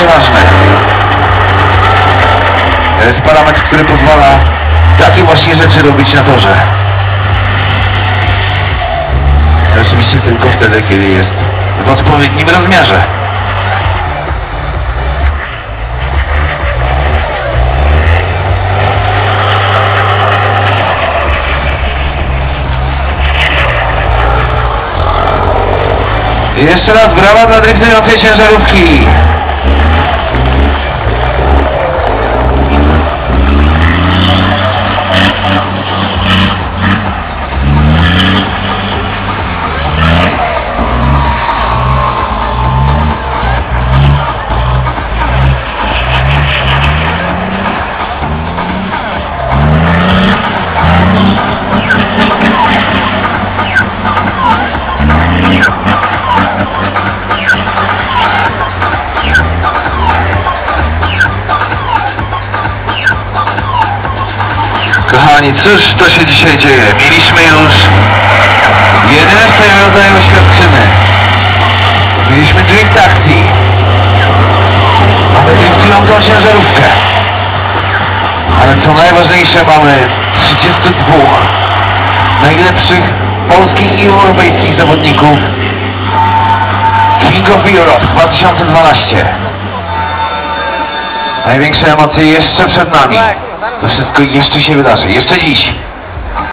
ważne. To jest parametr, który pozwala takie właśnie rzeczy robić na torze. Oczywiście tylko wtedy, kiedy jest w odpowiednim rozmiarze. I jeszcze raz brawa dla driftującej ciężarówki. Kochani, cóż to się dzisiaj dzieje? Mieliśmy już 11 rodzaju oświadczyny. Mieliśmy drift akcji. Mamy driftującą ciężarówkę. Ale co najważniejsze, mamy 32 najlepszych polskich i europejskich zawodników King of Europe 2012. Największe emocje jeszcze przed nami. To wszystko jeszcze się wydarzy, jeszcze dziś.